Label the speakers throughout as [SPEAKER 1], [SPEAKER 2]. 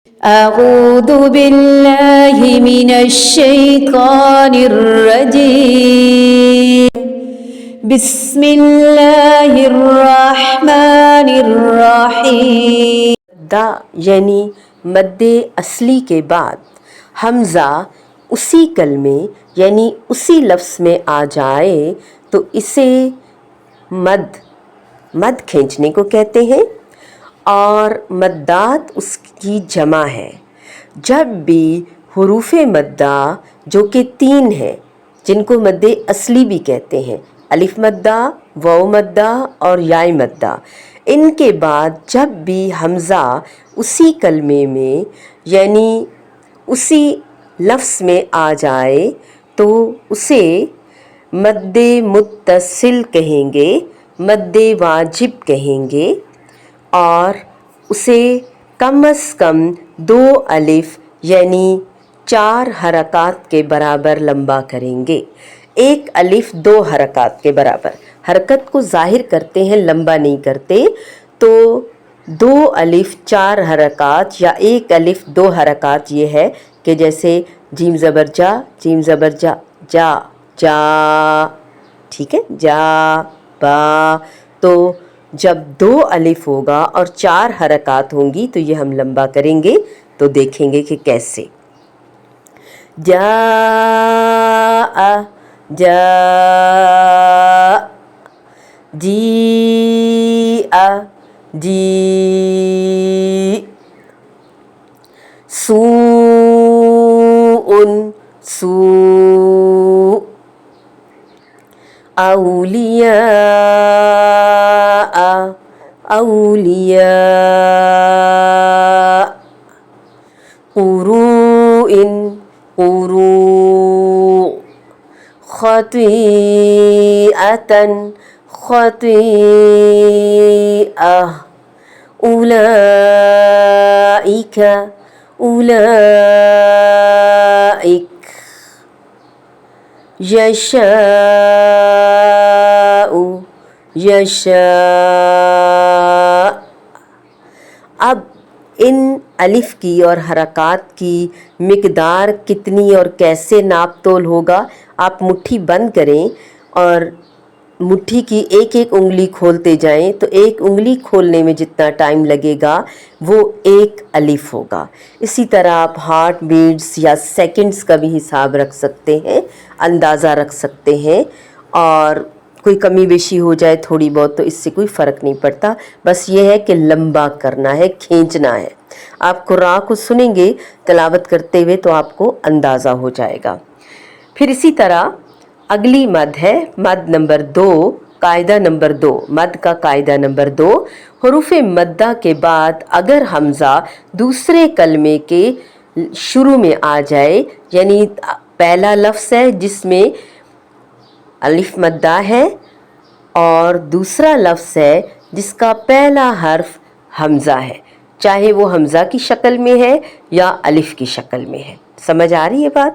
[SPEAKER 1] أعوذ بالله من الشيطان الرجيم بسم الله الرحمن الرحیم.
[SPEAKER 2] دا یعنی مد اصلی کے بعد حمزہ اسی کلمے یعنی اسی لفظ میں آ جائے تو اسے مد کھینچنے کو کہتے ہیں، اور مدات اس کی جمع ہے. جب بھی حروف مدہ جو کہ 3 ہیں جن کو مد اصلی بھی کہتے ہیں، الف مدہ، واو مدہ اور یائے مدہ، ان کے بعد جب بھی حمزہ اسی کلمے میں یعنی اسی لفظ میں آ جائے تو اسے مد متصل کہیں گے، مد واجب کہیں گے، اور اسے کم از کم 2 الف یعنی 4 حرکات کے برابر لمبا کریں گے. 1 الف 2 حرکات کے برابر، حرکت کو ظاہر کرتے ہیں، لمبا نہیں کرتے. تو 2 الف 4 حرکات یا 1 الف 2 حرکات یہ ہے کہ جیسے جیم زبر جا، جیم زبر جا، جا جا، ٹھیک ہے، جا با. تو جب 2 الف ہوگا اور 4 حرکات ہوں گی تو یہ ہم لمبا کریں گے. تو دیکھیں گے کہ کیسے. جاء جاء، جیء جیء، سوء سوء، اولیاء اولیاء، قروء قروء، خطیئة خطیئة، اولئک اولئک، یشاء یشاء. اب ان الف کی اور حرکات کی مقدار کتنی اور کیسے ناپ تول ہوگا؟ آپ مٹھی بند کریں اور مٹھی کی ایک ایک انگلی کھولتے جائیں تو ایک انگلی کھولنے میں جتنا ٹائم لگے گا وہ 1 الف ہوگا. اسی طرح آپ ہارٹ بیٹس یا سیکنڈز کا بھی حساب رکھ سکتے ہیں، اندازہ رکھ سکتے ہیں، اور کوئی کمی بیشی ہو جائے تھوڑی بہت تو اس سے کوئی فرق نہیں پڑتا. بس یہ ہے کہ لمبا کرنا ہے، کھینچنا ہے. آپ قراء کو سنیں گے تلاوت کرتے ہوئے تو آپ کو اندازہ ہو جائے گا. پھر اسی طرح اگلی مد ہے مد نمبر 2، قاعدہ نمبر 2، مد کا قاعدہ نمبر 2. حروف مدہ کے بعد اگر حمزہ دوسرے کلمے کے شروع میں آ جائے، یعنی پہلا لفظ ہے جس میں الف مدہ ہے اور دوسرا لفظ ہے جس کا پہلا حرف حمزہ ہے، چاہے وہ حمزہ کی شکل میں ہے یا الف کی شکل میں ہے. سمجھ آ رہی ہے بات؟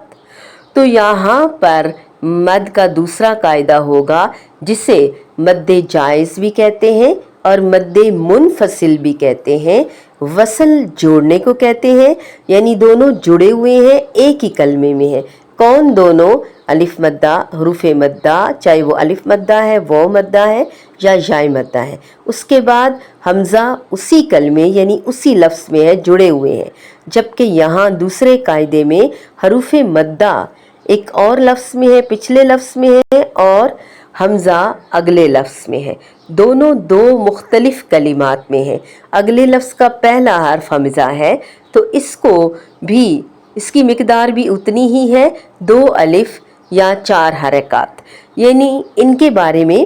[SPEAKER 2] تو یہاں پر مد کا دوسرا قاعدہ ہوگا جسے مد جائز بھی کہتے ہیں اور مد منفصل بھی کہتے ہیں. وصل جوڑنے کو کہتے ہیں، یعنی دونوں جڑے ہوئے ہیں، ایک ہی کلمے میں ہیں. کون دونوں؟ الف مدہ، حروف مدہ، چاہے وہ الف مدہ ہے، واو مدہ ہے یا یائے مدہ ہے. اس کے بعد حمزہ اسی کلمے یعنی اسی لفظ میں ہے، جڑے ہوئے ہیں. جبکہ یہاں دوسرے قاعدے میں حروف مدہ ایک اور لفظ میں ہے، پچھلے لفظ میں ہے، اور حمزہ اگلے لفظ میں ہے. دونوں 2 مختلف کلمات میں ہیں. اگلے لفظ کا پہلا حرف حمزہ ہے تو اس کو بھی، اس کی مقدار بھی اتنی ہی ہے، 2 الف یا 4 حرکات. یعنی ان کے بارے میں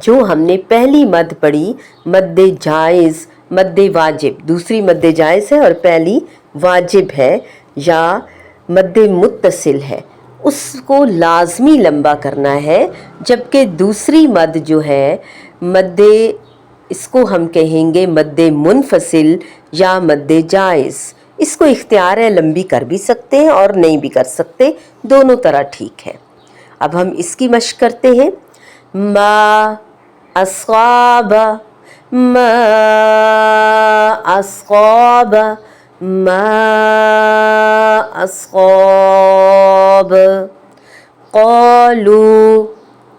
[SPEAKER 2] جو ہم نے پہلی مد پڑھی، مد جائز، مد واجب، دوسری مد جائز ہے اور پہلی واجب ہے یا مد متصل ہے، اس کو لازمی لمبا کرنا ہے. جبکہ دوسری مد جو ہے مد، اس کو ہم کہیں گے مد منفصل یا مد جائز. اس کو اختیار ہے، لمبی کر بھی سکتے ہیں اور نہیں بھی کر سکتے، دونوں طرح ٹھیک ہے. اب ہم اس کی مشق کرتے ہیں. ما اصاب، ما اصاب، ما أصاب قالوا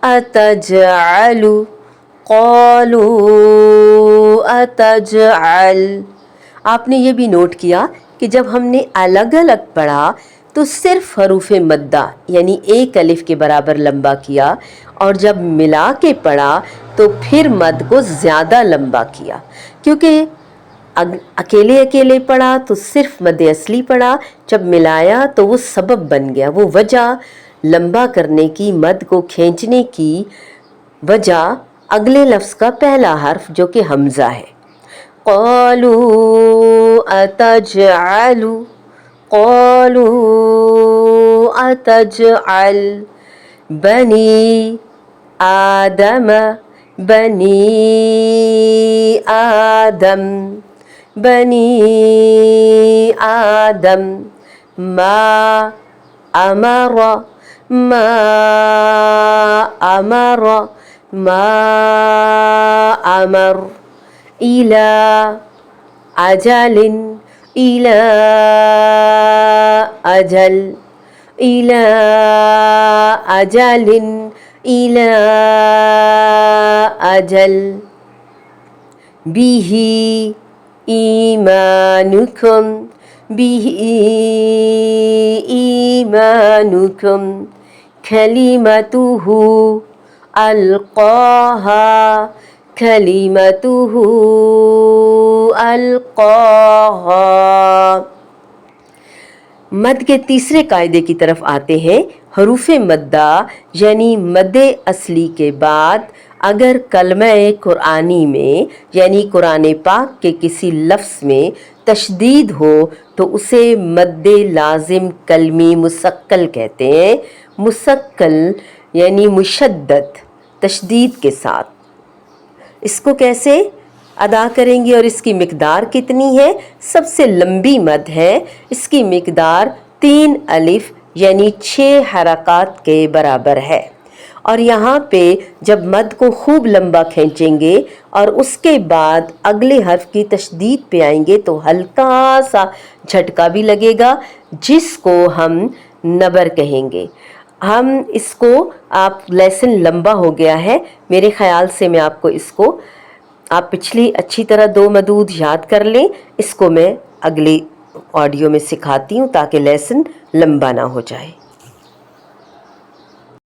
[SPEAKER 2] أتجعل قالوا أتجعل. آپ نے یہ بھی نوٹ کیا کہ جب ہم نے الگ الگ پڑھا تو صرف حروف مدہ یعنی ایک الف کے برابر لمبا کیا، اور جب ملا کے پڑھا تو پھر مد کو زیادہ لمبا کیا. کیونکہ اکیلے اکیلے پڑھا تو صرف مد اصلی پڑھا، جب ملایا تو وہ سبب بن گیا، وہ وجہ لمبا کرنے کی، مد کو کھینچنے کی وجہ اگلے لفظ کا پہلا حرف جو کہ حمزہ ہے. قالوا أتجعل قالوا أتجعل بني آدم بني آدم بني آدم ما أمر ما أمر ما أمر إلى أجل إلى أجل إلى أجل إلى أجل به إيمانكم به إيمانكم كلمته ألقاها كلمته ألقاها. مد کے تیسرے قاعدے کی طرف آتے ہیں. حروف مدہ یعنی مد اصلی کے بعد اگر کلمہ قرآنی میں یعنی قرآن پاک کے کسی لفظ میں تشدید ہو تو اسے مد لازم کلمی مثقل کہتے ہیں. مثقل یعنی مشدد تشدید کے ساتھ. اس کو کیسے ادا کریں گے اور اس کی مقدار کتنی ہے؟ سب سے لمبی مد ہے، اس کی مقدار 3 الف یعنی 6 حرکات کے برابر ہے. اور یہاں پہ جب مد کو خوب لمبا کھینچیں گے اور اس کے بعد اگلے حرف کی تشدید پہ آئیں گے تو ہلکا سا جھٹکا بھی لگے گا جس کو ہم نبر کہیں گے. ہم اس کو آپ لیسن لمبا ہو گیا ہے میرے خیال سے، میں آپ کو اس کو آپ پچھلی اچھی طرح 2 مدود یاد کر لیں. اس کو میں اگلی آڈیو میں سکھاتی ہوں تاکہ لیسن لمبا نہ ہو جائے.